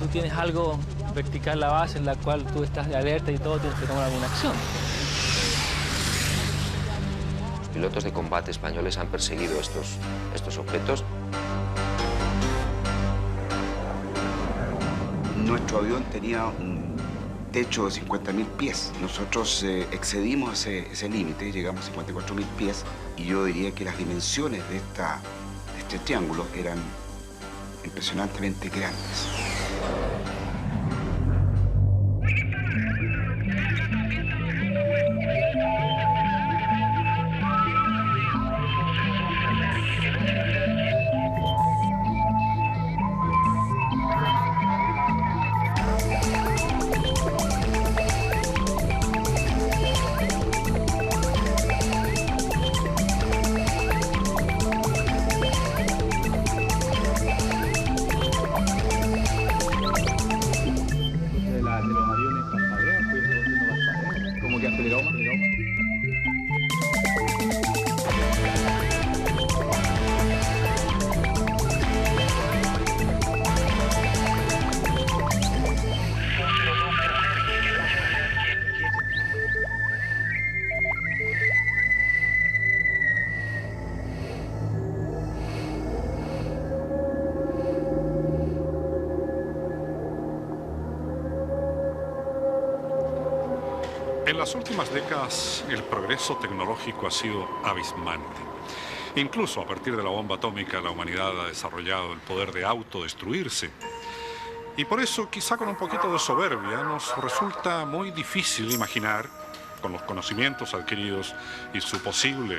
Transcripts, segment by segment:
tú tienes algo vertical, la base, en la cual tú estás de alerta y todo, tienes que tomar alguna acción. Los pilotos de combate españoles han perseguido estos objetos. Nuestro avión tenía un techo de 50.000 pies. Nosotros excedimos ese límite, llegamos a 54.000 pies, y yo diría que las dimensiones de este triángulo eran impresionantemente grandes. En las últimas décadas, el progreso tecnológico ha sido abismante. Incluso a partir de la bomba atómica, la humanidad ha desarrollado el poder de autodestruirse. Y por eso, quizá con un poquito de soberbia, nos resulta muy difícil imaginar, con los conocimientos adquiridos y su posible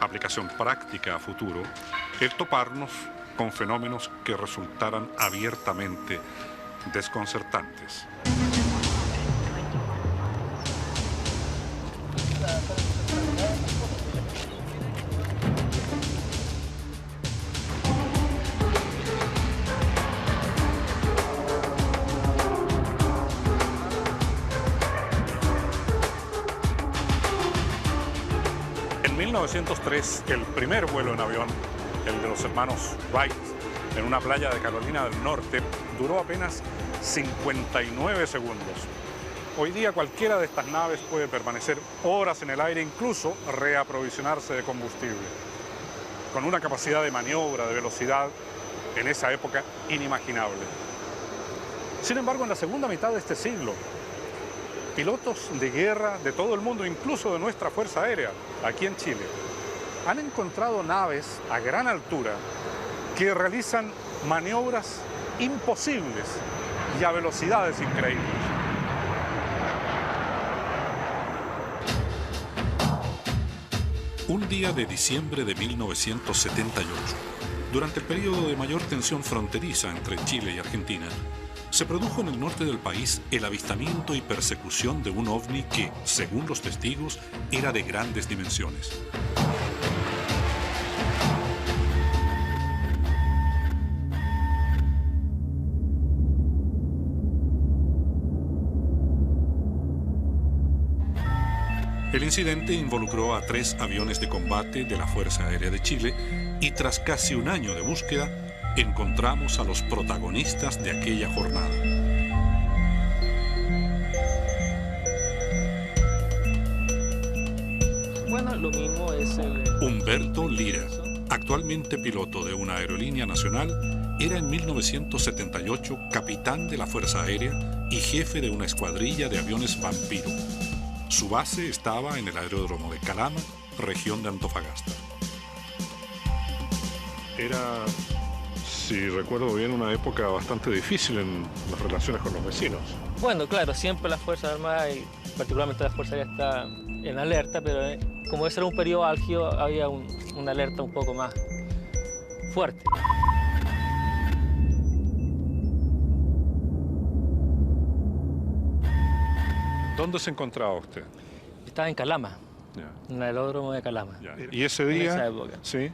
aplicación práctica a futuro, el toparnos con fenómenos que resultaran abiertamente desconcertantes. En 1903, el primer vuelo en avión, el de los hermanos Wright, en una playa de Carolina del Norte, duró apenas 59 segundos. Hoy día cualquiera de estas naves puede permanecer horas en el aire, incluso reaprovisionarse de combustible, con una capacidad de maniobra, de velocidad, en esa época inimaginable. Sin embargo, en la segunda mitad de este siglo, pilotos de guerra de todo el mundo, incluso de nuestra Fuerza Aérea, aquí en Chile, han encontrado naves a gran altura que realizan maniobras imposibles y a velocidades increíbles. Un día de diciembre de 1978, durante el periodo de mayor tensión fronteriza entre Chile y Argentina, se produjo en el norte del país el avistamiento y persecución de un ovni que, según los testigos, era de grandes dimensiones. El incidente involucró a 3 aviones de combate de la Fuerza Aérea de Chile y tras casi un año de búsqueda, encontramos a los protagonistas de aquella jornada. Bueno, lo mismo es el... Humberto Lira, actualmente piloto de una aerolínea nacional, era en 1978 capitán de la Fuerza Aérea y jefe de una escuadrilla de aviones Vampiro. Su base estaba en el aeródromo de Calama, región de Antofagasta. Era, si recuerdo bien, una época bastante difícil en las relaciones con los vecinos. Bueno, claro, siempre las Fuerzas Armadas y particularmente la Fuerza Aérea está en alerta, pero como ese era un periodo álgido, había una alerta un poco más fuerte. ¿Dónde se encontraba usted? Estaba en Calama, Ya. en el aeródromo de Calama. Ya. ¿Y ese día? En esa época. Sí.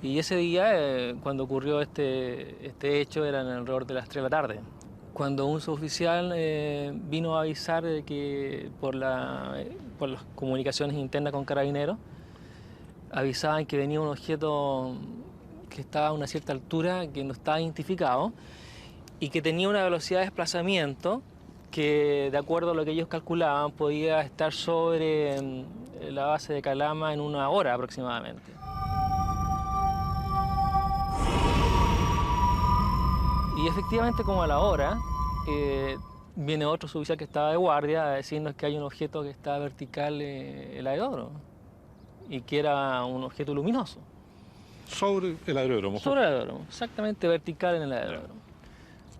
Y ese día, cuando ocurrió este hecho, era alrededor de las 3 de la tarde. Cuando un suboficial vino a avisar de que por las comunicaciones internas con Carabineros, avisaban que venía un objeto que estaba a una cierta altura, que no estaba identificado, y que tenía una velocidad de desplazamiento que, de acuerdo a lo que ellos calculaban, podía estar sobre la base de Calama en 1 hora aproximadamente. Y efectivamente, como a la hora, viene otro suboficial que estaba de guardia a decirnos que hay un objeto que está vertical en el aeródromo y que era un objeto luminoso. Sobre el aeródromo. Sobre el aeródromo, exactamente vertical en el aeródromo.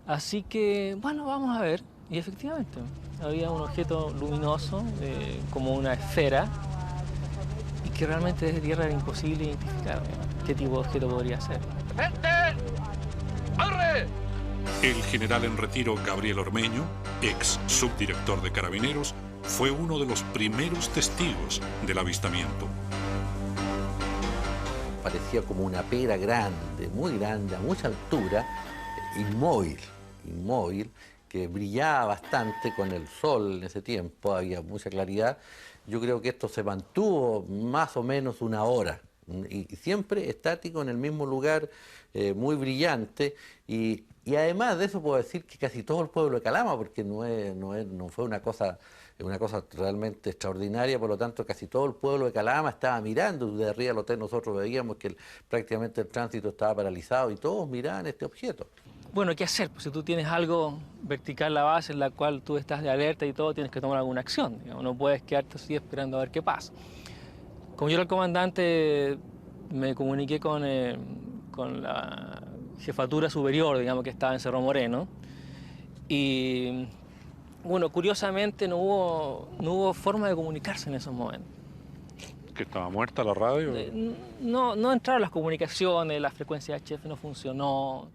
Así que, bueno, vamos a ver. Y efectivamente, había un objeto luminoso, como una esfera, y que realmente desde tierra era imposible identificar qué tipo de objeto podría ser. El general en retiro Gabriel Ormeño, ex subdirector de Carabineros, fue uno de los primeros testigos del avistamiento. Parecía como una pera grande, muy grande, a mucha altura, inmóvil, que brillaba bastante con el sol en ese tiempo, había mucha claridad. Yo creo que esto se mantuvo más o menos 1 hora, y siempre estático en el mismo lugar, muy brillante, y además de eso puedo decir que casi todo el pueblo de Calama, porque no fue una cosa realmente extraordinaria, por lo tanto casi todo el pueblo de Calama estaba mirando. Desde arriba del hotel nosotros veíamos que prácticamente el tránsito estaba paralizado y todos miraban este objeto. Bueno, ¿qué hacer? Pues si tú tienes algo vertical en la base en la cual tú estás de alerta y todo, tienes que tomar alguna acción. Digamos, no puedes quedarte así esperando a ver qué pasa. Como yo era el comandante, me comuniqué con la jefatura superior, digamos, que estaba en Cerro Moreno. Y bueno, curiosamente no hubo forma de comunicarse en esos momentos. ¿Que estaba muerta la radio? No entraron las comunicaciones, la frecuencia HF no funcionó.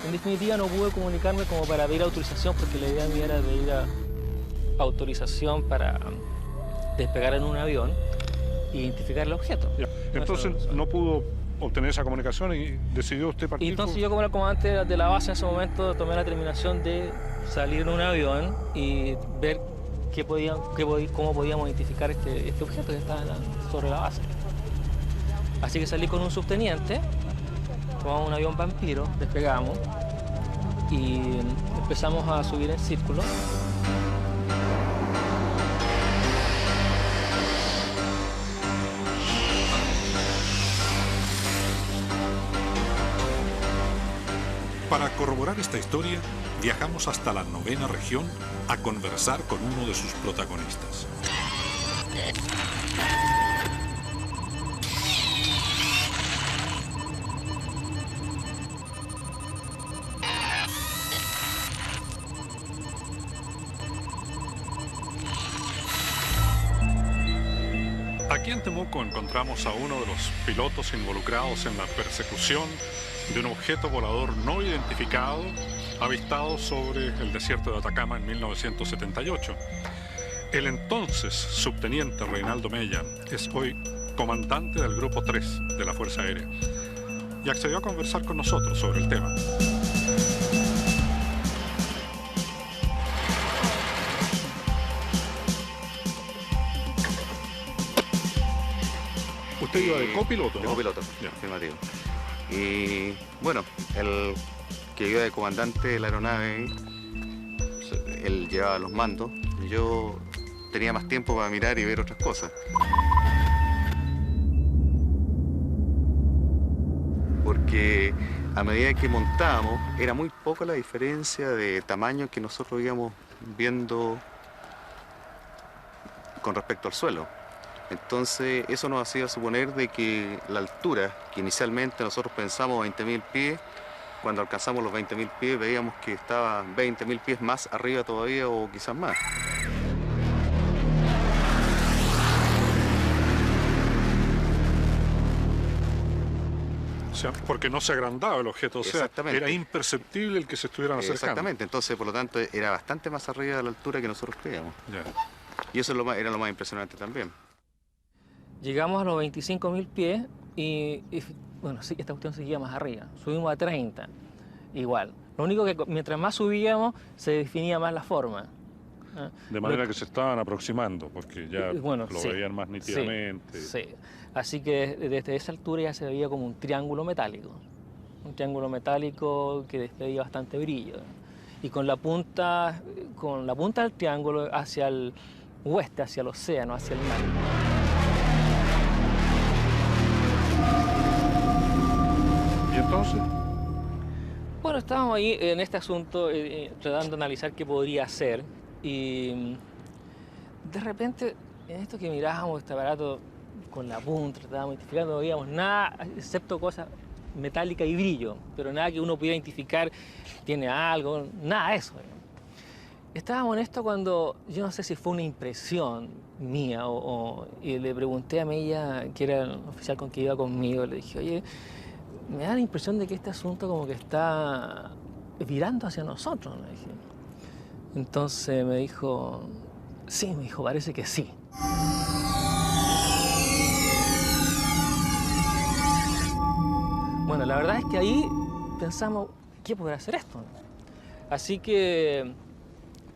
En definitiva, no pude comunicarme como para pedir autorización, porque la idea mía era pedir autorización para despegar en un avión e identificar el objeto. Ya. Entonces no pudo obtener esa comunicación y decidió usted partir. Y entonces yo, como el comandante de la base en ese momento, tomé la determinación de salir en un avión y ver cómo podíamos identificar este objeto que estaba sobre la base. Así que salí con un subteniente, tomamos un avión Vampiro, despegamos y empezamos a subir en círculo. Para corroborar esta historia, viajamos hasta la 9ª región a conversar con uno de sus protagonistas. Aquí en Temuco encontramos a uno de los pilotos involucrados en la persecución de un objeto volador no identificado avistado sobre el desierto de Atacama en 1978. El entonces subteniente Reinaldo Mella es hoy comandante del Grupo 3 de la Fuerza Aérea y accedió a conversar con nosotros sobre el tema. ¿Usted iba de copiloto, no? De copiloto, Ya. afirmativo. Y bueno, el que iba de comandante de la aeronave, él llevaba los mandos y yo tenía más tiempo para mirar y ver otras cosas. Porque a medida que montábamos, era muy poca la diferencia de tamaño que nosotros íbamos viendo con respecto al suelo. Entonces eso nos hacía suponer de que la altura, que inicialmente nosotros pensamos 20.000 pies, cuando alcanzamos los 20.000 pies veíamos que estaba 20.000 pies más arriba todavía o quizás más. O sea, porque no se agrandaba el objeto, o sea, Exactamente. era imperceptible el que se estuvieran acercando. Exactamente, entonces por lo tanto era bastante más arriba de la altura que nosotros creíamos. Ya. Y eso era lo más impresionante también. Llegamos a los 25.000 pies y, bueno, sí, esta cuestión seguía más arriba. Subimos a 30, igual. Lo único que mientras más subíamos, se definía más la forma. De manera que se estaban aproximando, porque ya Bueno, lo sí, veían más nítidamente. Sí. Así que desde esa altura ya se veía como un triángulo metálico. un triángulo metálico que despedía bastante brillo. Y con la punta del triángulo hacia el oeste, hacia el océano, hacia el mar. ¿Y entonces? Bueno, estábamos ahí en este asunto tratando de analizar qué podría hacer y de repente en esto que mirábamos este aparato con la punta, tratábamos de identificar, no veíamos nada excepto cosas metálicas y brillo, pero nada que uno pudiera identificar, tiene algo, nada de eso. Estábamos en esto cuando, yo no sé si fue una impresión mía y le pregunté a Mella, que era el oficial con que iba conmigo, le dije, oye, me da la impresión de que este asunto como que está virando hacia nosotros, le dije. Entonces me dijo, sí, me dijo, parece que sí. Bueno, la verdad es que ahí pensamos, ¿qué podrá hacer esto? Así que,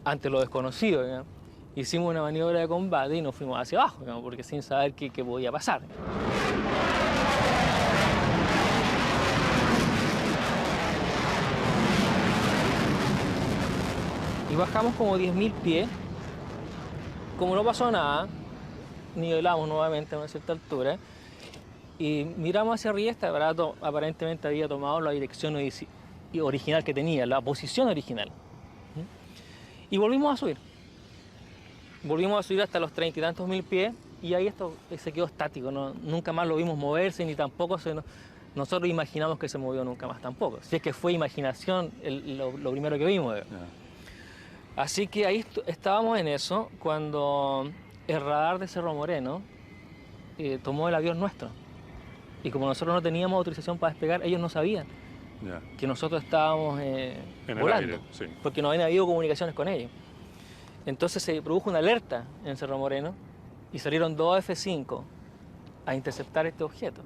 ante lo desconocido, ¿no?, hicimos una maniobra de combate y nos fuimos hacia abajo, ¿no?, porque sin saber qué podía pasar. Y bajamos como 10.000 pies. Como no pasó nada, nivelamos nuevamente a una cierta altura y miramos hacia arriba. Este aparato aparentemente había tomado la dirección original que tenía, la posición original. Y volvimos a subir. Volvimos a subir hasta los 30 y tantos mil pies y ahí esto se quedó estático. Nunca más lo vimos moverse ni tampoco nosotros imaginamos que se movió nunca más tampoco. Si es que fue imaginación lo primero que vimos. Así que ahí estábamos en eso cuando el radar de Cerro Moreno tomó el avión nuestro. Y como nosotros no teníamos autorización para despegar, ellos no sabían que nosotros estábamos volando, aire, sí. porque no habían habido comunicaciones con ellos. Entonces se produjo una alerta en Cerro Moreno y salieron 2 F-5 a interceptar este objeto.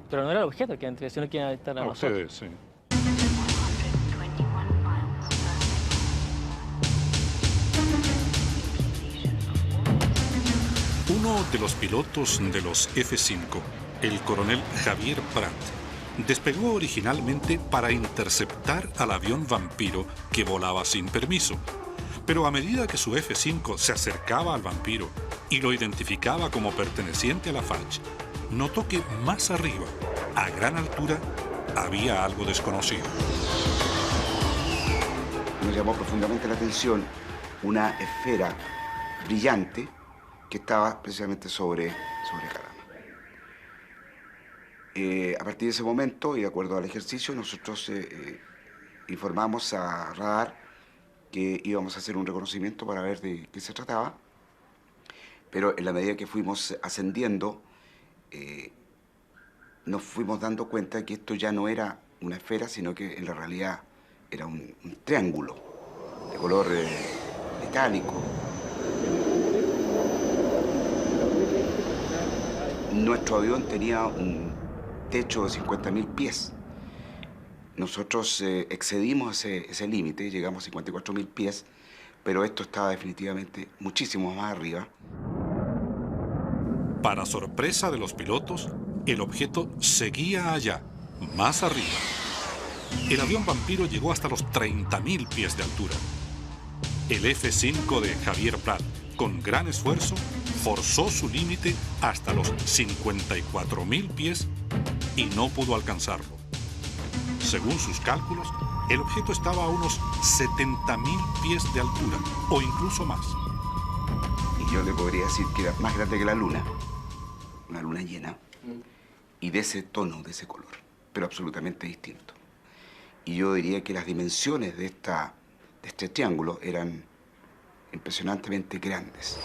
Pero no era el objeto el que iban, sino que iban a estar a nosotros. Ustedes, sí. Uno de los pilotos de los F-5, el coronel Javier Prat, despegó originalmente para interceptar al avión Vampiro que volaba sin permiso. Pero a medida que su F-5 se acercaba al Vampiro y lo identificaba como perteneciente a la FACH, notó que más arriba, a gran altura, había algo desconocido. Nos llamó profundamente la atención una esfera brillante que estaba precisamente sobre Calama. A partir de ese momento, y de acuerdo al ejercicio, nosotros informamos a Radar que íbamos a hacer un reconocimiento para ver de qué se trataba, pero en la medida que fuimos ascendiendo, nos fuimos dando cuenta que esto ya no era una esfera, sino que en la realidad era un triángulo de color metálico. Nuestro avión tenía un techo de 50.000 pies. Nosotros excedimos ese límite, llegamos a 54.000 pies, pero esto estaba definitivamente muchísimo más arriba. Para sorpresa de los pilotos, el objeto seguía allá, más arriba. El avión Vampiro llegó hasta los 30.000 pies de altura. El F-5 de Javier Prat, con gran esfuerzo, forzó su límite hasta los 54.000 pies y no pudo alcanzarlo. Según sus cálculos, el objeto estaba a unos 70.000 pies de altura, o incluso más. Y yo le podría decir que era más grande que la luna, una luna llena, y de ese tono, de ese color, pero absolutamente distinto. Y yo diría que las dimensiones de este triángulo eran impresionantemente grandes.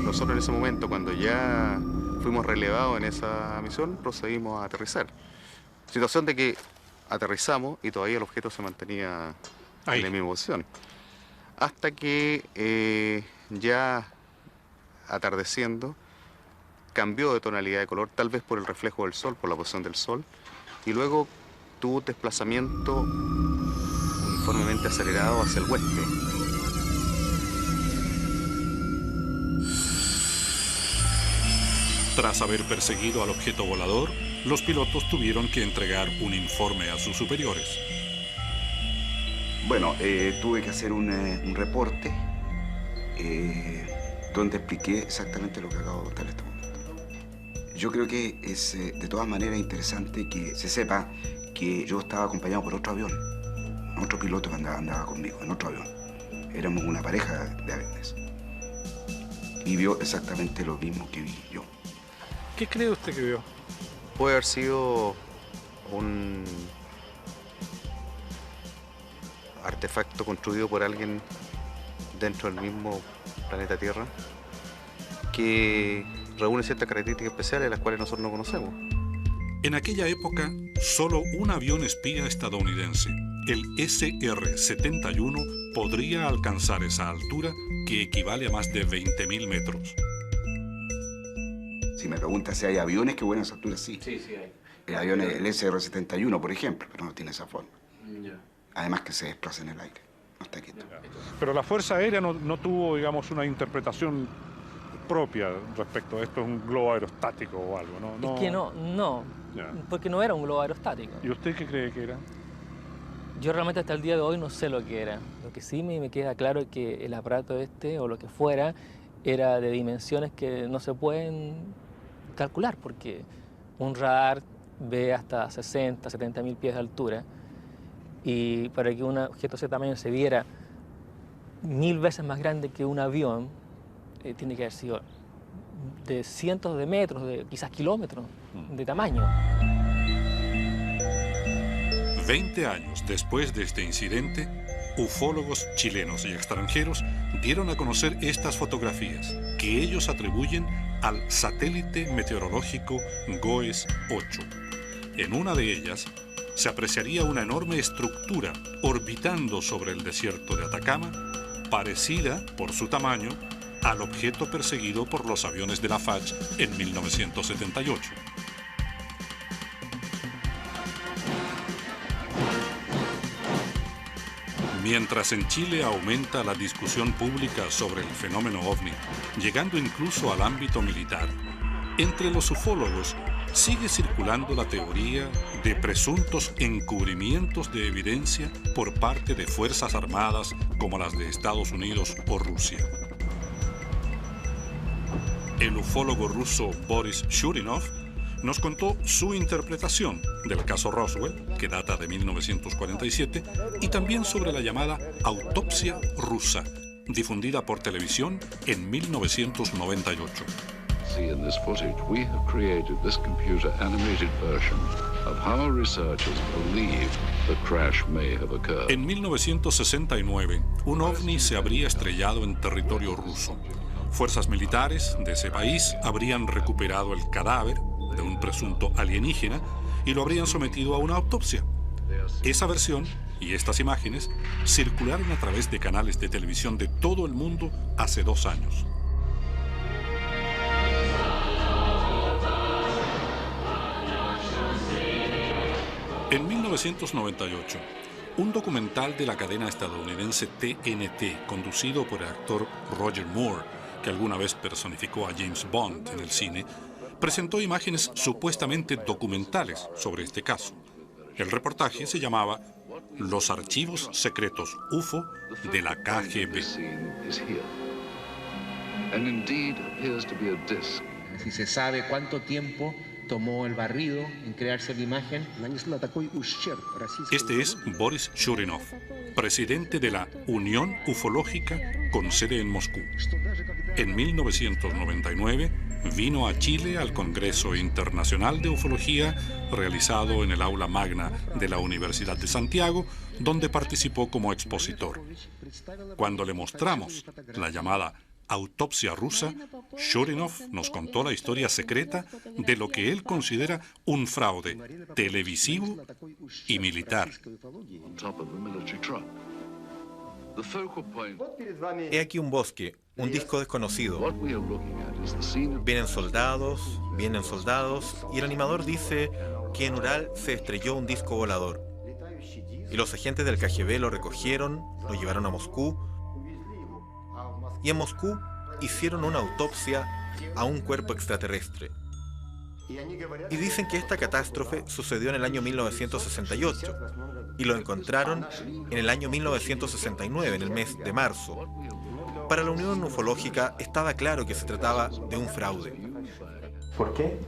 Nosotros en ese momento, cuando ya fuimos relevados en esa misión, procedimos a aterrizar. Situación de que aterrizamos y todavía el objeto se mantenía en la misma posición. Hasta que ya atardeciendo, cambió de tonalidad de color, tal vez por el reflejo del sol, por la posición del sol, y luego tuvo un desplazamiento uniformemente acelerado hacia el oeste. Tras haber perseguido al objeto volador, los pilotos tuvieron que entregar un informe a sus superiores. Bueno, tuve que hacer un reporte donde expliqué exactamente lo que acabo de contar en este momento. Yo creo que es de todas maneras interesante que se sepa que yo estaba acompañado por otro avión, otro piloto que andaba conmigo, en otro avión. Éramos una pareja de aviones. Y vio exactamente lo mismo que vi yo. ¿Qué cree usted que vio? Puede haber sido un artefacto construido por alguien dentro del mismo planeta Tierra que reúne ciertas características especiales las cuales nosotros no conocemos. En aquella época, solo un avión espía estadounidense, el SR-71, podría alcanzar esa altura que equivale a más de 20.000 metros. Si me preguntas si hay aviones que vuelan a esa altura, sí. Sí, hay. El avión es el SR-71, por ejemplo, pero no tiene esa forma. Además que se desplaza en el aire, no está quieto. Pero la Fuerza Aérea no tuvo, digamos, una interpretación propia respecto a esto, es un globo aerostático o algo, ¿no? Es que no, Ya. porque no era un globo aerostático. ¿Y usted qué cree que era? Yo realmente hasta el día de hoy no sé lo que era. Lo que sí me queda claro es que el aparato este, o lo que fuera, era de dimensiones que no se pueden calcular, porque un radar ve hasta 60, 70 mil pies de altura, y para que un objeto de ese tamaño se viera 1000 veces más grande que un avión, tiene que haber sido de cientos de metros, de quizás kilómetros de tamaño. 20 años después de este incidente, ufólogos chilenos y extranjeros dieron a conocer estas fotografías, que ellos atribuyen al satélite meteorológico GOES 8. En una de ellas se apreciaría una enorme estructura orbitando sobre el desierto de Atacama, parecida, por su tamaño, al objeto perseguido por los aviones de la FACH en 1978. Mientras en Chile aumenta la discusión pública sobre el fenómeno ovni, llegando incluso al ámbito militar, entre los ufólogos sigue circulando la teoría de presuntos encubrimientos de evidencia por parte de fuerzas armadas como las de Estados Unidos o Rusia. El ufólogo ruso Boris Shurinov nos contó su interpretación del caso Roswell, que data de 1947, y también sobre la llamada autopsia rusa, difundida por televisión en 1998. See in this footage, we have created this computer animated version of how researchers believe the crash may have occurred. En 1969, un ovni se habría estrellado en territorio ruso. Fuerzas militares de ese país habrían recuperado el cadáver de un presunto alienígena y lo habrían sometido a una autopsia. Esa versión y estas imágenes circularon a través de canales de televisión de todo el mundo hace 2 años. En 1998, un documental de la cadena estadounidense TNT, conducido por el actor Roger Moore, que alguna vez personificó a James Bond en el cine, presentó imágenes supuestamente documentales sobre este caso. El reportaje se llamaba Los archivos secretos UFO de la KGB. Si se sabe cuánto tiempo tomó el barrido en crearse la imagen. Este es Boris Shurinov, presidente de la Unión Ufológica con sede en Moscú. En 1999 vino a Chile al Congreso Internacional de Ufología realizado en el aula magna de la Universidad de Santiago, donde participó como expositor. Cuando le mostramos la llamada autopsia rusa, Shurinov nos contó la historia secreta de lo que él considera un fraude televisivo y militar. He aquí un bosque, un disco desconocido. Vienen soldados, y el animador dice que en Ural se estrelló un disco volador. Y los agentes del KGB lo recogieron, lo llevaron a Moscú, y en Moscú hicieron una autopsia a un cuerpo extraterrestre. Y dicen que esta catástrofe sucedió en el año 1968 y lo encontraron en el año 1969, en el mes de marzo. Para la Unión Ufológica estaba claro que se trataba de un fraude. ¿Por qué?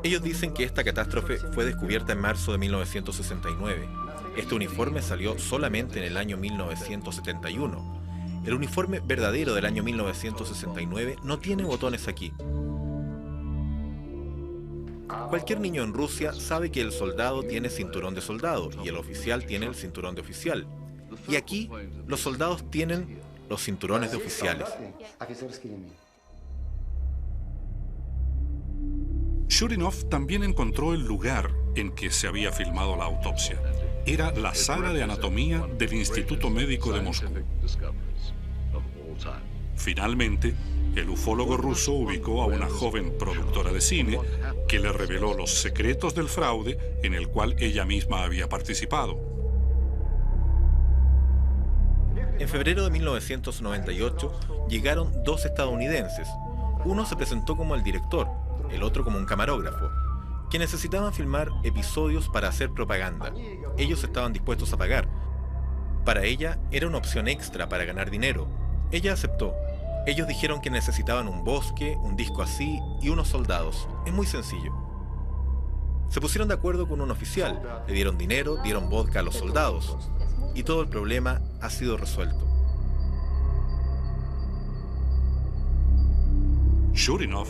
Ellos dicen que esta catástrofe fue descubierta en marzo de 1969. Este uniforme salió solamente en el año 1971. El uniforme verdadero del año 1969 no tiene botones aquí. Cualquier niño en Rusia sabe que el soldado tiene cinturón de soldado y el oficial tiene el cinturón de oficial. Y aquí los soldados tienen los cinturones de oficiales. Shurinov también encontró el lugar en que se había filmado la autopsia. Era la sala de anatomía del Instituto Médico de Moscú. Finalmente, el ufólogo ruso ubicó a una joven productora de cine que le reveló los secretos del fraude en el cual ella misma había participado. En febrero de 1998 llegaron dos estadounidenses. Uno se presentó como el director, el otro como un camarógrafo, que necesitaban filmar episodios para hacer propaganda. Ellos estaban dispuestos a pagar. Para ella era una opción extra para ganar dinero. Ella aceptó. Ellos dijeron que necesitaban un bosque, un disco así y unos soldados. Es muy sencillo. Se pusieron de acuerdo con un oficial, le dieron dinero, dieron vodka a los soldados y todo el problema ha sido resuelto. Shurinov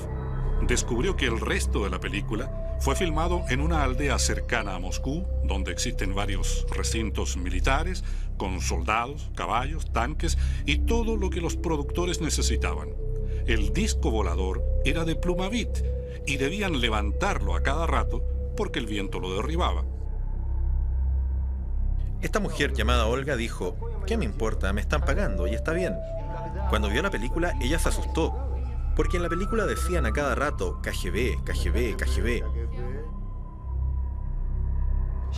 descubrió que el resto de la película fue filmado en una aldea cercana a Moscú, donde existen varios recintos militares con soldados, caballos, tanques y todo lo que los productores necesitaban. El disco volador era de Plumavit y debían levantarlo a cada rato porque el viento lo derribaba. Esta mujer llamada Olga dijo: ¿qué me importa? Me están pagando y está bien. Cuando vio la película, ella se asustó, porque en la película decían a cada rato KGB, KGB, KGB.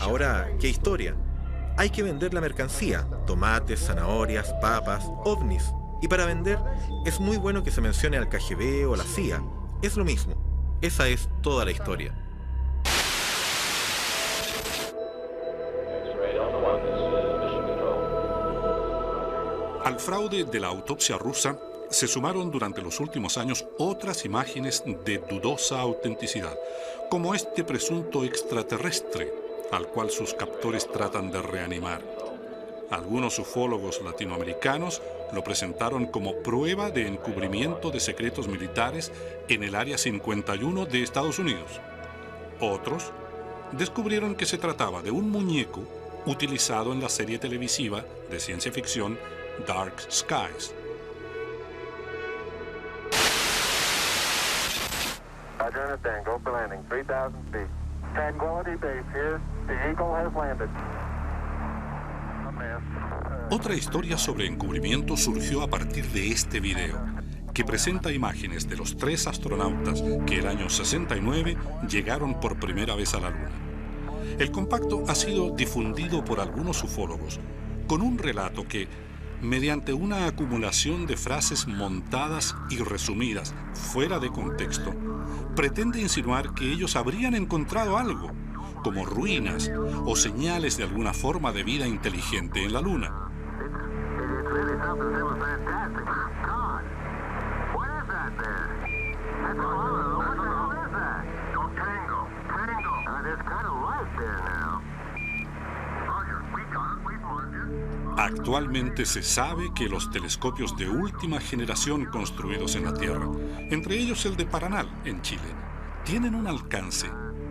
Ahora, ¿qué historia? Hay que vender la mercancía, tomates, zanahorias, papas, ovnis. Y para vender, es muy bueno que se mencione al KGB o la CIA. Es lo mismo. Esa es toda la historia. Al fraude de la autopsia rusa se sumaron durante los últimos años otras imágenes de dudosa autenticidad, como este presunto extraterrestre, al cual sus captores tratan de reanimar. Algunos ufólogos latinoamericanos lo presentaron como prueba de encubrimiento de secretos militares en el Área 51 de Estados Unidos. Otros descubrieron que se trataba de un muñeco utilizado en la serie televisiva de ciencia ficción Dark Skies. Tango for landing, 3,000 feet. Tranquility Base here. The Eagle has landed. Otra historia sobre encubrimiento surgió a partir de este video, que presenta imágenes de los 3 astronautas que el año 69 llegaron por primera vez a la Luna. El compacto ha sido difundido por algunos ufólogos, con un relato que, mediante una acumulación de frases montadas y resumidas fuera de contexto, pretende insinuar que ellos habrían encontrado algo, como ruinas o señales de alguna forma de vida inteligente en la Luna. Actualmente se sabe que los telescopios de última generación construidos en la Tierra, entre ellos el de Paranal, en Chile, tienen un alcance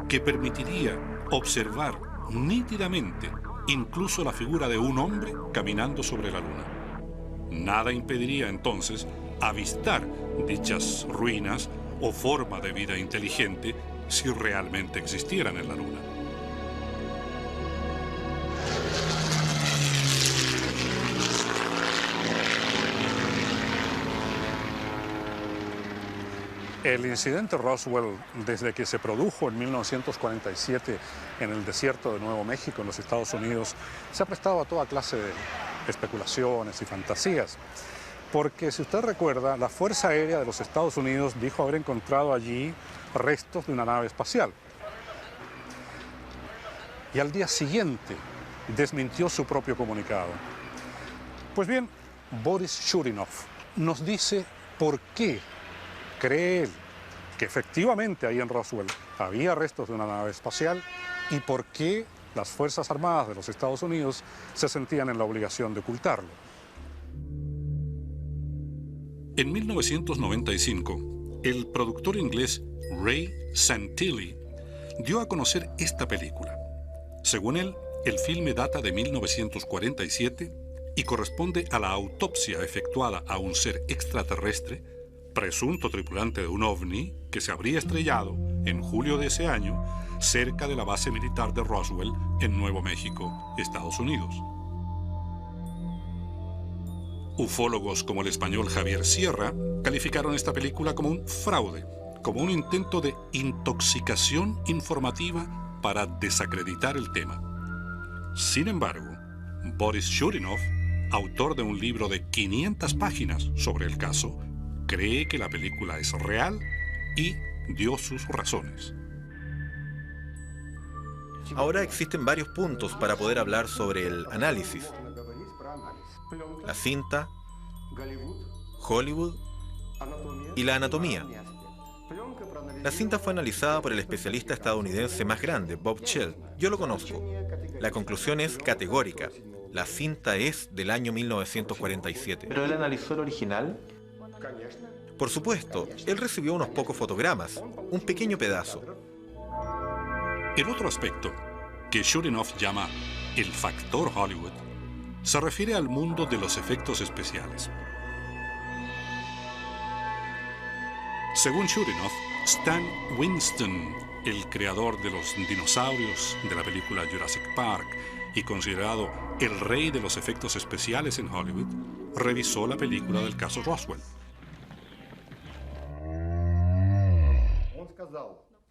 que permitiría observar nítidamente incluso la figura de un hombre caminando sobre la Luna. Nada impediría entonces avistar dichas ruinas o forma de vida inteligente si realmente existieran en la Luna. El incidente Roswell, desde que se produjo en 1947 en el desierto de Nuevo México, en los Estados Unidos, se ha prestado a toda clase de especulaciones y fantasías. Porque si usted recuerda, la Fuerza Aérea de los Estados Unidos dijo haber encontrado allí restos de una nave espacial. Y al día siguiente desmintió su propio comunicado. Pues bien, Boris Shurinov nos dice por qué cree él que efectivamente ahí en Roswell había restos de una nave espacial y por qué las Fuerzas Armadas de los Estados Unidos se sentían en la obligación de ocultarlo. En 1995, el productor inglés Ray Santilli dio a conocer esta película. Según él, el filme data de 1947 y corresponde a la autopsia efectuada a un ser extraterrestre, presunto tripulante de un ovni que se habría estrellado en julio de ese año cerca de la base militar de Roswell en Nuevo México, Estados Unidos. Ufólogos como el español Javier Sierra calificaron esta película como un fraude, como un intento de intoxicación informativa para desacreditar el tema. Sin embargo, Boris Shurinov, autor de un libro de 500 páginas sobre el caso, cree que la película es real y dio sus razones. Ahora existen varios puntos para poder hablar sobre el análisis. La cinta, Hollywood y la anatomía. La cinta fue analizada por el especialista estadounidense más grande, Bob Schell. Yo lo conozco. La conclusión es categórica. La cinta es del año 1947. ¿Pero él analizó el original? Por supuesto, él recibió unos pocos fotogramas, un pequeño pedazo. El otro aspecto, que Shurinov llama el factor Hollywood, se refiere al mundo de los efectos especiales. Según Shurinov, Stan Winston, el creador de los dinosaurios de la película Jurassic Park y considerado el rey de los efectos especiales en Hollywood, revisó la película del caso Roswell.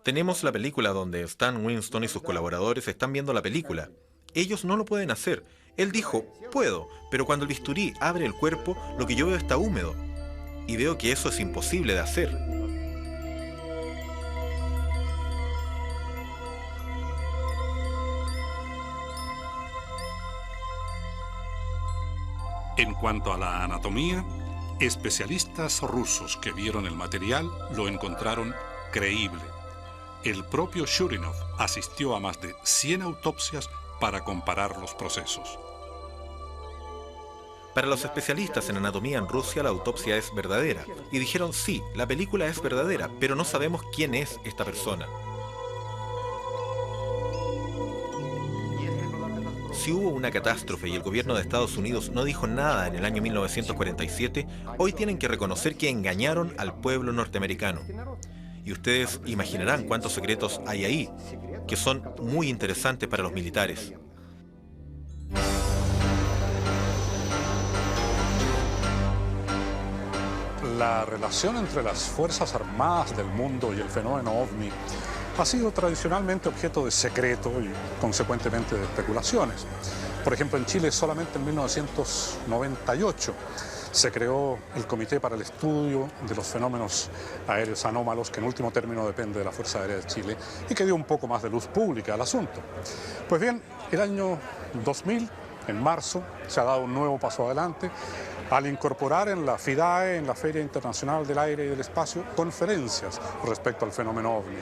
Tenemos la película donde Stan Winston y sus colaboradores están viendo la película. Ellos no lo pueden hacer. Él dijo, puedo, pero cuando el bisturí abre el cuerpo, lo que yo veo está húmedo. Y veo que eso es imposible de hacer. En cuanto a la anatomía, especialistas rusos que vieron el material lo encontraron creíble. El propio Shurinov asistió a más de 100 autopsias para comparar los procesos. Para los especialistas en anatomía en Rusia, la autopsia es verdadera. Y dijeron, sí, la película es verdadera, pero no sabemos quién es esta persona. Si hubo una catástrofe y el gobierno de Estados Unidos no dijo nada en el año 1947, hoy tienen que reconocer que engañaron al pueblo norteamericano. Y ustedes imaginarán cuántos secretos hay ahí, que son muy interesantes para los militares. La relación entre las Fuerzas Armadas del mundo y el fenómeno OVNI ha sido tradicionalmente objeto de secreto y consecuentemente de especulaciones. Por ejemplo, en Chile solamente en 1998 se creó el Comité para el Estudio de los Fenómenos Aéreos Anómalos, que en último término depende de la Fuerza Aérea de Chile, y que dio un poco más de luz pública al asunto. Pues bien, el año 2000, en marzo, se ha dado un nuevo paso adelante al incorporar en la FIDAE, en la Feria Internacional del Aire y del Espacio, conferencias respecto al fenómeno OVNI.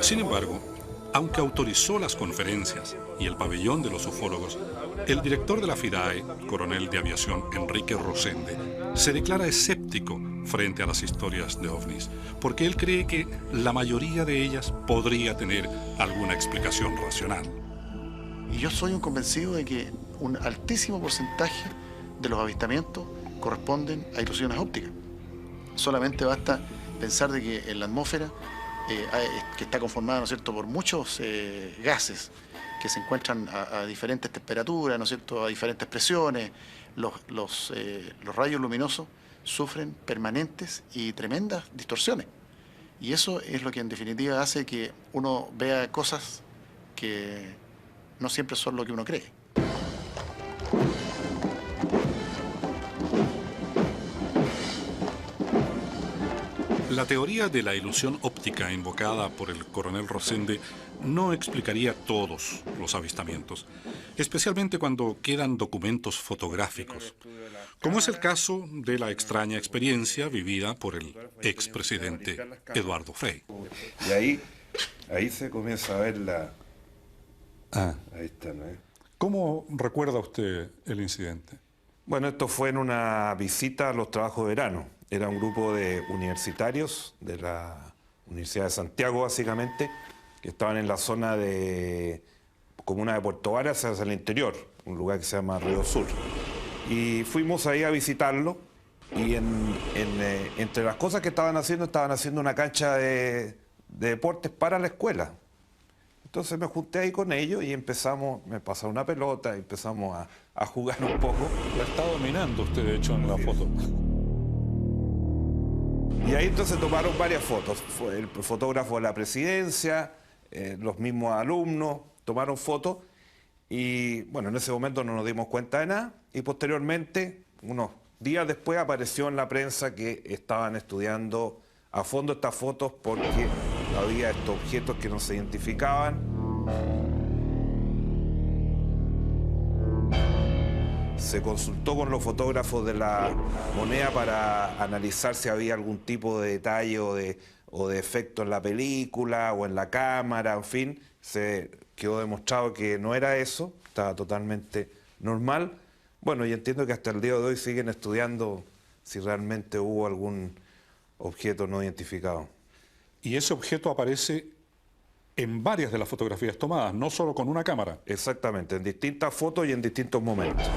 Sin embargo, aunque autorizó las conferencias y el pabellón de los ufólogos, el director de la FIDAE, coronel de aviación Enrique Rosende, se declara escéptico frente a las historias de ovnis, porque él cree que la mayoría de ellas podría tener alguna explicación racional. Y yo soy un convencido de que un altísimo porcentaje de los avistamientos corresponden a ilusiones ópticas. Solamente basta pensar de que en la atmósfera, que está conformada, ¿no es cierto?, por muchos gases que se encuentran a diferentes temperaturas, ¿no es cierto?, a diferentes presiones, los rayos luminosos sufren permanentes y tremendas distorsiones. Y eso es lo que en definitiva hace que uno vea cosas que no siempre son lo que uno cree. La teoría de la ilusión óptica invocada por el coronel Rosende no explicaría todos los avistamientos, especialmente cuando quedan documentos fotográficos, como es el caso de la extraña experiencia vivida por el expresidente Eduardo Frei. Y ahí se comienza a ver la... Ahí está, ¿no es? ¿Cómo recuerda usted el incidente? Bueno, esto fue en una visita a los trabajos de verano. Era un grupo de universitarios de la Universidad de Santiago, básicamente, que estaban en la zona de comuna de Puerto Varas, hacia el interior, un lugar que se llama Río Sur. Y fuimos ahí a visitarlo y entre las cosas que estaban haciendo una cancha de deportes para la escuela. Entonces me junté ahí con ellos y me pasaron una pelota y empezamos a jugar un poco. La está dominando usted, de hecho, en la foto. Y ahí entonces tomaron varias fotos. Fue el fotógrafo de la presidencia, los mismos alumnos tomaron fotos y bueno, en ese momento no nos dimos cuenta de nada y posteriormente, unos días después, apareció en la prensa que estaban estudiando a fondo estas fotos porque había estos objetos que no se identificaban. Se consultó con los fotógrafos de la moneda para analizar si había algún tipo de detalle o de efecto en la película o en la cámara, en fin. Se quedó demostrado que no era eso, estaba totalmente normal. Bueno, y entiendo que hasta el día de hoy siguen estudiando si realmente hubo algún objeto no identificado. Y ese objeto aparece en varias de las fotografías tomadas, no solo con una cámara. Exactamente, en distintas fotos y en distintos momentos.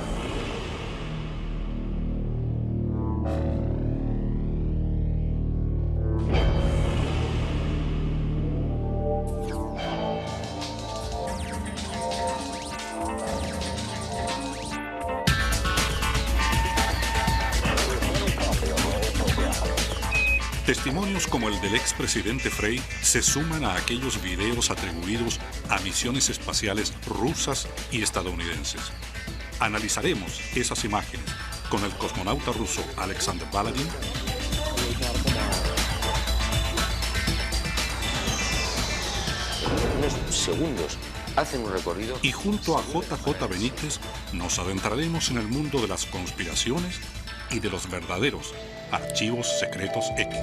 Testimonios como el del expresidente Frei se suman a aquellos videos atribuidos a misiones espaciales rusas y estadounidenses. Analizaremos esas imágenes con el cosmonauta ruso Alexander Baladin unos segundos hacen un recorrido y junto a JJ Benítez nos adentraremos en el mundo de las conspiraciones y de los verdaderos archivos secretos X.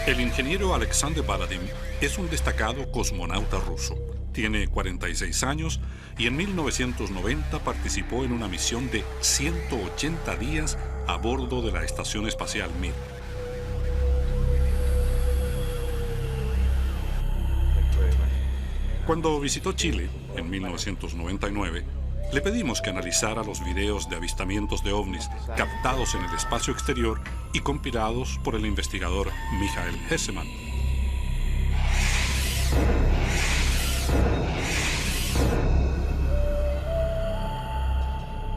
El ingeniero Alexander Baladin es un destacado cosmonauta ruso. Tiene 46 años y en 1990 participó en una misión de 180 días a bordo de la Estación Espacial Mir. Cuando visitó Chile en 1999, le pedimos que analizara los videos de avistamientos de ovnis captados en el espacio exterior y compilados por el investigador Michael Hessemann.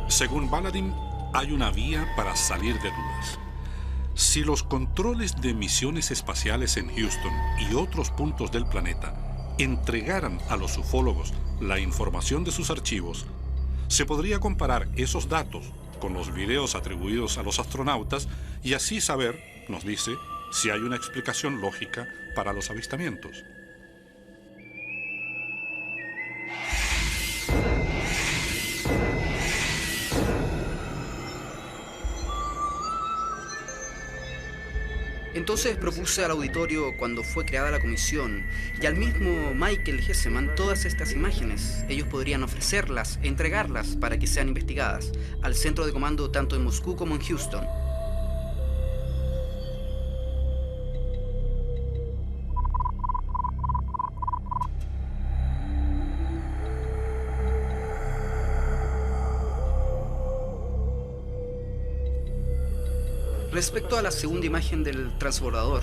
Según Baladin, hay una vía para salir de dudas. Si los controles de misiones espaciales en Houston y otros puntos del planeta entregaran a los ufólogos la información de sus archivos, se podría comparar esos datos con los videos atribuidos a los astronautas y así saber, nos dice, si hay una explicación lógica para los avistamientos. Entonces propuse al auditorio, cuando fue creada la comisión, y al mismo Michael Hessemann todas estas imágenes. Ellos podrían ofrecerlas e entregarlas para que sean investigadas al centro de comando tanto en Moscú como en Houston. Respecto a la segunda imagen del transbordador,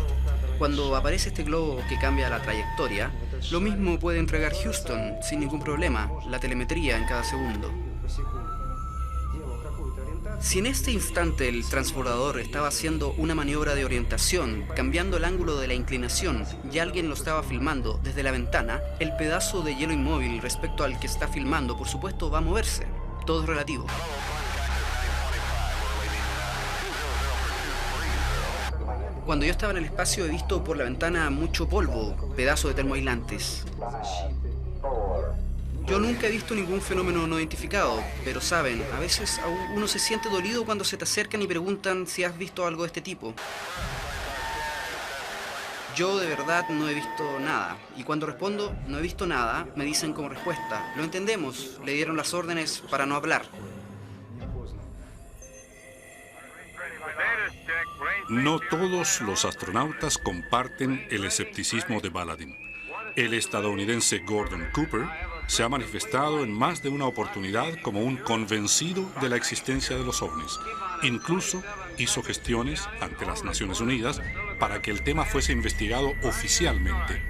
cuando aparece este globo que cambia la trayectoria, lo mismo puede entregar Houston sin ningún problema, la telemetría en cada segundo. Si en este instante el transbordador estaba haciendo una maniobra de orientación, cambiando el ángulo de la inclinación, y alguien lo estaba filmando desde la ventana, el pedazo de hielo inmóvil respecto al que está filmando, por supuesto, va a moverse. Todo es relativo. Cuando yo estaba en el espacio he visto por la ventana mucho polvo, pedazos de termoaislantes. Yo nunca he visto ningún fenómeno no identificado, pero saben, a veces uno se siente dolido cuando se te acercan y preguntan si has visto algo de este tipo. Yo de verdad no he visto nada, y cuando respondo no he visto nada, me dicen como respuesta: lo entendemos, le dieron las órdenes para no hablar. No todos los astronautas comparten el escepticismo de Baladin. El estadounidense Gordon Cooper se ha manifestado en más de una oportunidad como un convencido de la existencia de los ovnis. Incluso hizo gestiones ante las Naciones Unidas para que el tema fuese investigado oficialmente.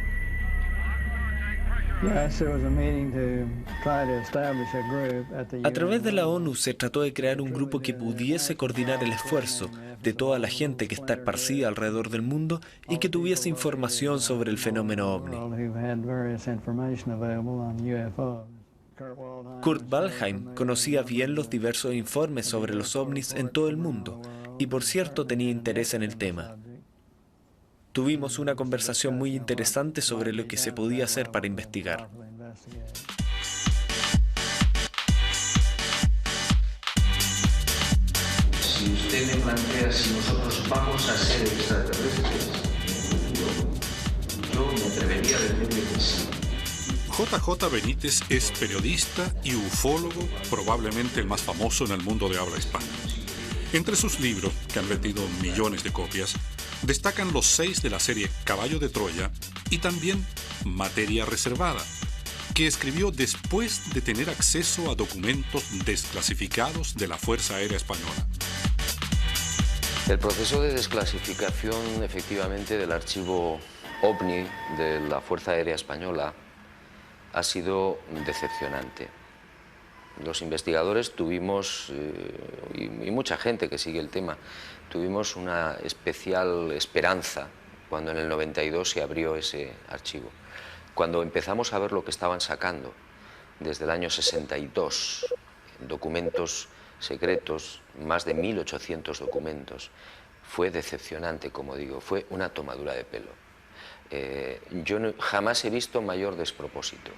A través de la ONU se trató de crear un grupo que pudiese coordinar el esfuerzo de toda la gente que está esparcida alrededor del mundo y que tuviese información sobre el fenómeno ovni. Kurt Waldheim conocía bien los diversos informes sobre los ovnis en todo el mundo y por cierto tenía interés en el tema. Tuvimos una conversación muy interesante sobre lo que se podía hacer para investigar. Si usted me plantea si nosotros vamos a ser extraterrestres, yo me atrevería a decirle que sí. JJ Benítez es periodista y ufólogo, probablemente el más famoso en el mundo de habla hispana. Entre sus libros, que han vendido millones de copias, destacan los 6 de la serie Caballo de Troya y también Materia Reservada, que escribió después de tener acceso a documentos desclasificados de la Fuerza Aérea Española. El proceso de desclasificación, efectivamente, del archivo OVNI de la Fuerza Aérea Española ha sido decepcionante. Los investigadores tuvimos, y mucha gente que sigue el tema, tuvimos una especial esperanza cuando en el 92 se abrió ese archivo. Cuando empezamos a ver lo que estaban sacando desde el año 62, documentos secretos, más de 1.800 documentos, fue decepcionante, como digo, fue una tomadura de pelo. Yo jamás he visto mayor despropósito.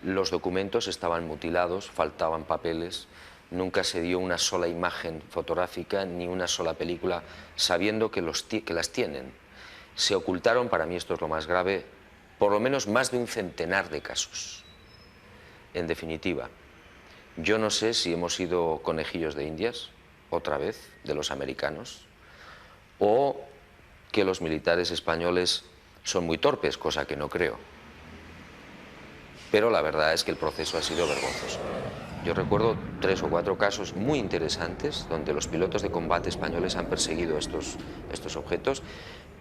Los documentos estaban mutilados, faltaban papeles, nunca se dio una sola imagen fotográfica ni una sola película, sabiendo que las tienen. Se ocultaron, para mí esto es lo más grave, por lo menos más de un centenar de casos. En definitiva, yo no sé si hemos sido conejillos de indias, otra vez, de los americanos, o que los militares españoles son muy torpes, cosa que no creo. Pero la verdad es que el proceso ha sido vergonzoso. Yo recuerdo 3 o 4 casos muy interesantes donde los pilotos de combate españoles han perseguido estos objetos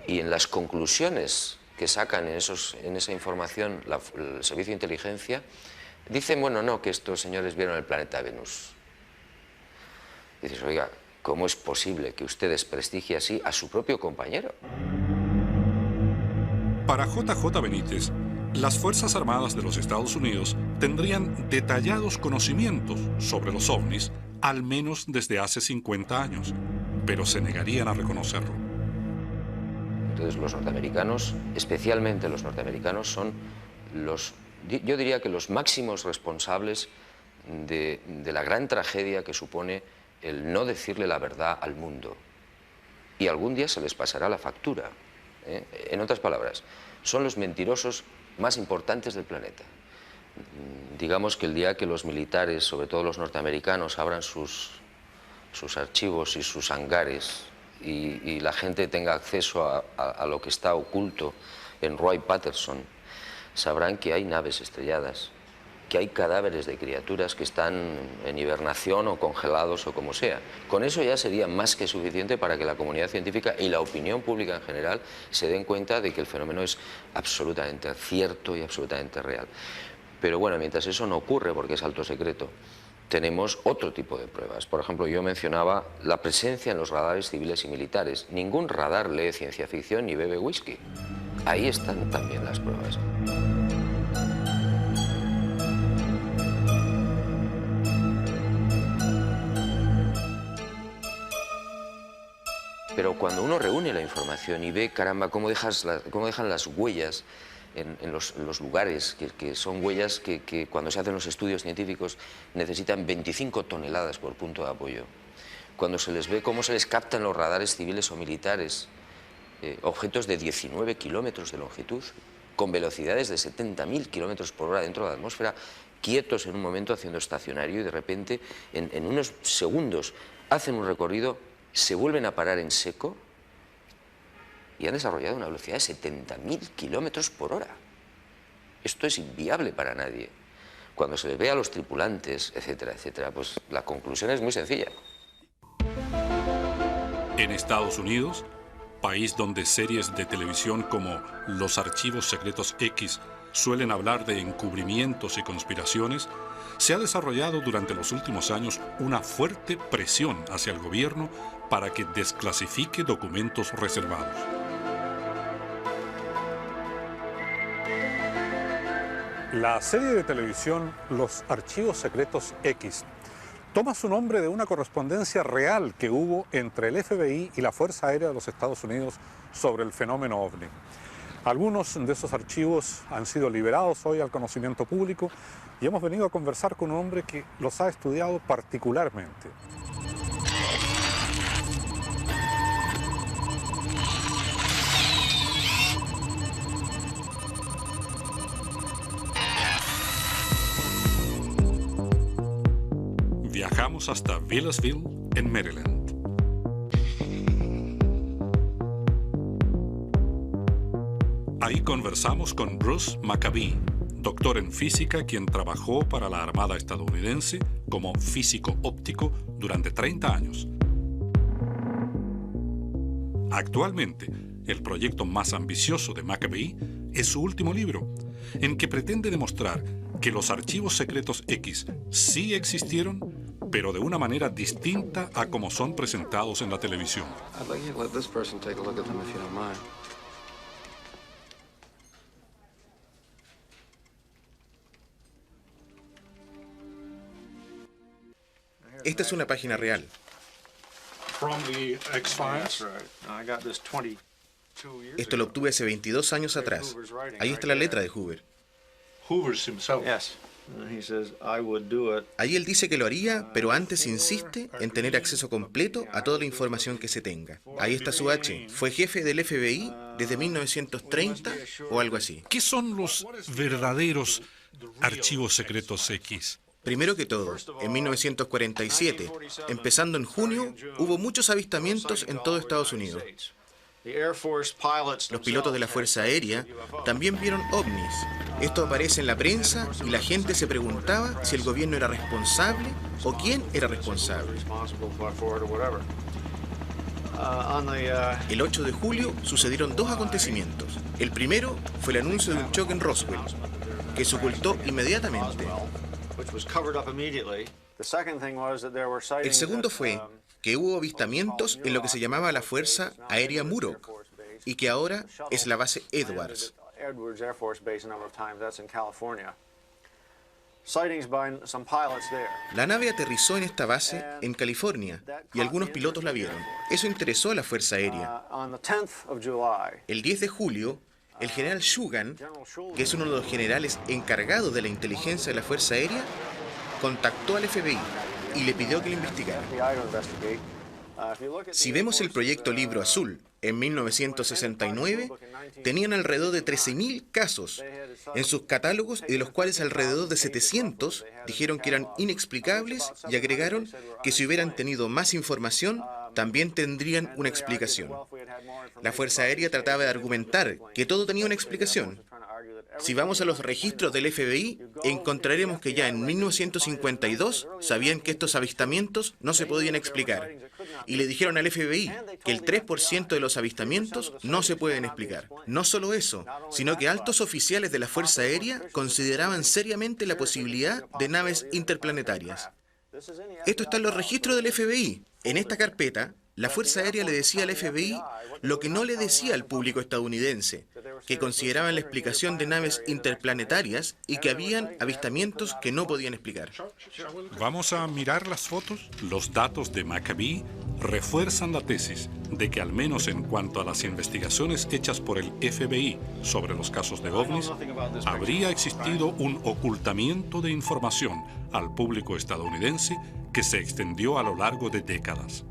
y en las conclusiones que sacan en esa información el servicio de inteligencia dicen, bueno, no, que estos señores vieron el planeta Venus. Y dices, oiga, ¿cómo es posible que usted desprestigie así a su propio compañero? Para JJ Benítez, las Fuerzas Armadas de los Estados Unidos tendrían detallados conocimientos sobre los ovnis, al menos desde hace 50 años, pero se negarían a reconocerlo. Entonces los norteamericanos, especialmente los norteamericanos, son yo diría que los máximos responsables de la gran tragedia que supone el no decirle la verdad al mundo. Y algún día se les pasará la factura. En otras palabras, son los mentirosos más importantes del planeta. Digamos que el día que los militares, sobre todo los norteamericanos, abran sus archivos y sus hangares y la gente tenga acceso a lo que está oculto en Roy Patterson, sabrán que hay naves estrelladas, que hay cadáveres de criaturas que están en hibernación o congelados o como sea. Con eso ya sería más que suficiente para que la comunidad científica y la opinión pública en general se den cuenta de que el fenómeno es absolutamente cierto y absolutamente real. Pero bueno, mientras eso no ocurre, porque es alto secreto, tenemos otro tipo de pruebas. Por ejemplo, yo mencionaba la presencia en los radares civiles y militares. Ningún radar lee ciencia ficción ni bebe whisky. Ahí están también las pruebas. Pero cuando uno reúne la información y ve, caramba, cómo dejan las huellas en los lugares, que son huellas que cuando se hacen los estudios científicos necesitan 25 toneladas por punto de apoyo. Cuando se les ve cómo se les captan los radares civiles o militares, objetos de 19 kilómetros de longitud, con velocidades de 70.000 kilómetros por hora dentro de la atmósfera, quietos en un momento haciendo estacionario y de repente en unos segundos hacen un recorrido, se vuelven a parar en seco y han desarrollado una velocidad de 70.000 kilómetros por hora. Esto es inviable para nadie. Cuando se les ve a los tripulantes, etcétera, etcétera, pues la conclusión es muy sencilla. En Estados Unidos, país donde series de televisión como Los Archivos Secretos X suelen hablar de encubrimientos y conspiraciones, se ha desarrollado durante los últimos años una fuerte presión hacia el gobierno para que desclasifique documentos reservados. La serie de televisión Los Archivos Secretos X toma su nombre de una correspondencia real que hubo entre el FBI y la Fuerza Aérea de los Estados Unidos sobre el fenómeno OVNI. Algunos de esos archivos han sido liberados hoy al conocimiento público y hemos venido a conversar con un hombre que los ha estudiado particularmente. Viajamos hasta Willisville, en Maryland. Ahí conversamos con Bruce Maccabee, doctor en física quien trabajó para la Armada estadounidense como físico óptico durante 30 años. Actualmente, el proyecto más ambicioso de Maccabee es su último libro, en que pretende demostrar que los archivos secretos X sí existieron, pero de una manera distinta a como son presentados en la televisión. Esta es una página real. Esto lo obtuve hace 22 años atrás. Ahí está la letra de Hoover. Ahí él dice que lo haría, pero antes insiste en tener acceso completo a toda la información que se tenga. Ahí está su H. Fue jefe del FBI desde 1930 o algo así. ¿Qué son los verdaderos archivos secretos X? Primero que todo, en 1947, empezando en junio, hubo muchos avistamientos en todo Estados Unidos. Los pilotos de la Fuerza Aérea también vieron ovnis. Esto aparece en la prensa y la gente se preguntaba si el gobierno era responsable o quién era responsable. El 8 de julio sucedieron dos acontecimientos. El primero fue el anuncio de un choque en Roswell, que se ocultó inmediatamente. El segundo fue que hubo avistamientos en lo que se llamaba la Fuerza Aérea Muroc y que ahora es la base Edwards. La nave aterrizó en esta base en California y algunos pilotos la vieron. Eso interesó a la Fuerza Aérea. El 10 de julio, el general Shugan, que es uno de los generales encargados de la inteligencia de la Fuerza Aérea, contactó al FBI y le pidió que lo investigara. Si vemos el proyecto Libro Azul en 1969, tenían alrededor de 13.000 casos en sus catálogos y de los cuales alrededor de 700 dijeron que eran inexplicables y agregaron que si hubieran tenido más información, también tendrían una explicación. La Fuerza Aérea trataba de argumentar que todo tenía una explicación. Si vamos a los registros del FBI, encontraremos que ya en 1952 sabían que estos avistamientos no se podían explicar. Y le dijeron al FBI que el 3% de los avistamientos no se pueden explicar. No solo eso, sino que altos oficiales de la Fuerza Aérea consideraban seriamente la posibilidad de naves interplanetarias. Esto está en los registros del FBI. En esta carpeta, la Fuerza Aérea le decía al FBI lo que no le decía al público estadounidense, que consideraban la explicación de naves interplanetarias y que habían avistamientos que no podían explicar. Vamos a mirar las fotos. Los datos de Maccabee refuerzan la tesis de que al menos en cuanto a las investigaciones hechas por el FBI sobre los casos de ovnis, habría existido un ocultamiento de información al público estadounidense que se extendió a lo largo de décadas.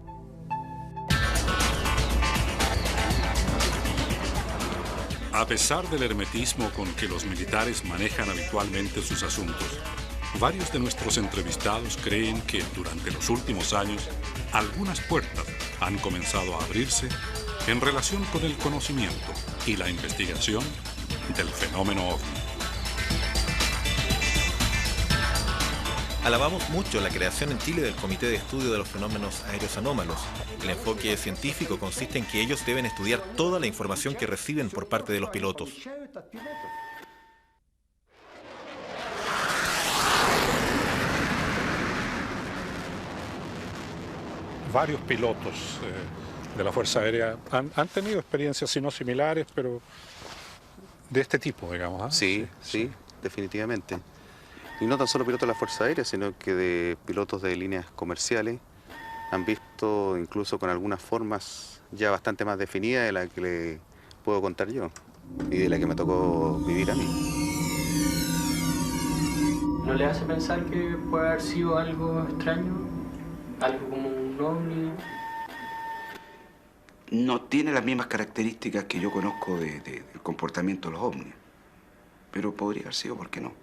A pesar del hermetismo con que los militares manejan habitualmente sus asuntos, varios de nuestros entrevistados creen que durante los últimos años algunas puertas han comenzado a abrirse en relación con el conocimiento y la investigación del fenómeno ovni. Alabamos mucho la creación en Chile del Comité de Estudio de los Fenómenos Aéreos Anómalos. El enfoque científico consiste en que ellos deben estudiar toda la información que reciben por parte de los pilotos. Varios pilotos de la Fuerza Aérea han tenido experiencias, si no similares, pero de este tipo, digamos. ¿Ah? Sí, definitivamente. Y no tan solo pilotos de la Fuerza Aérea, sino que de pilotos de líneas comerciales han visto incluso con algunas formas ya bastante más definidas de la que le puedo contar yo y de la que me tocó vivir a mí. ¿No le hace pensar que puede haber sido algo extraño? ¿Algo como un ovni? No tiene las mismas características que yo conozco del comportamiento de los ovnis. Pero podría haber sido, ¿por qué no?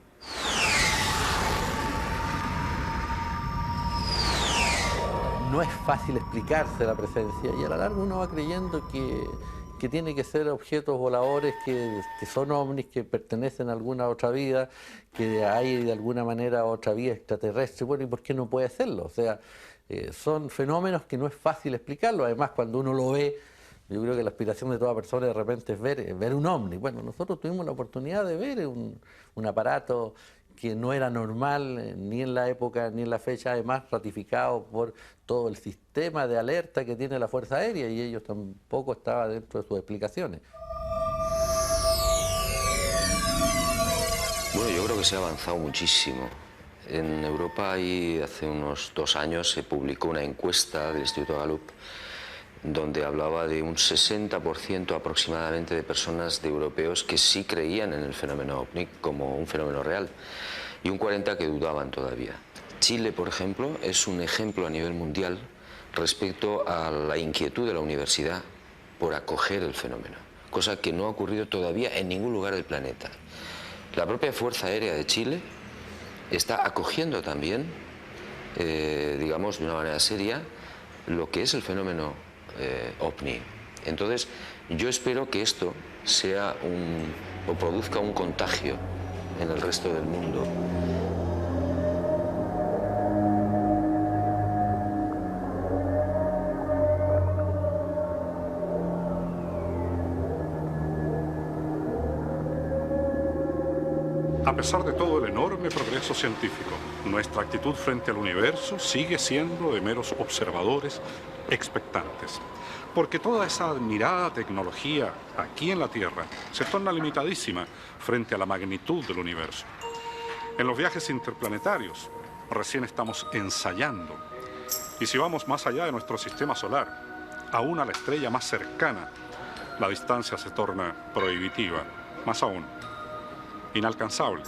No es fácil explicarse la presencia y a la larga uno va creyendo que tiene que ser objetos voladores que son ovnis, que pertenecen a alguna otra vida, que hay de alguna manera otra vida extraterrestre. Bueno, ¿y por qué no puede serlo? O sea, son fenómenos que no es fácil explicarlo. Además, cuando uno lo ve, yo creo que la aspiración de toda persona de repente es ver un ovni. Bueno, nosotros tuvimos la oportunidad de ver un aparato que no era normal ni en la época ni en la fecha, además ratificado por todo el sistema de alerta que tiene la Fuerza Aérea, y ellos tampoco estaban dentro de sus explicaciones. Bueno, yo creo que se ha avanzado muchísimo. En Europa hace unos 2 años se publicó una encuesta del Instituto Gallup donde hablaba de un 60% aproximadamente de personas de europeos que sí creían en el fenómeno ovni como un fenómeno real y un 40% que dudaban todavía. Chile, por ejemplo, es un ejemplo a nivel mundial respecto a la inquietud de la universidad por acoger el fenómeno, cosa que no ha ocurrido todavía en ningún lugar del planeta. La propia Fuerza Aérea de Chile está acogiendo también, digamos de una manera seria, lo que es el fenómeno ovni. Entonces, yo espero que esto sea o produzca un contagio en el resto del mundo. A pesar de todo el enorme progreso científico, nuestra actitud frente al universo sigue siendo de meros observadores expectantes. Porque toda esa admirada tecnología aquí en la Tierra se torna limitadísima frente a la magnitud del universo. En los viajes interplanetarios recién estamos ensayando. Y si vamos más allá de nuestro sistema solar, aún a la estrella más cercana, la distancia se torna prohibitiva, más aún, inalcanzable.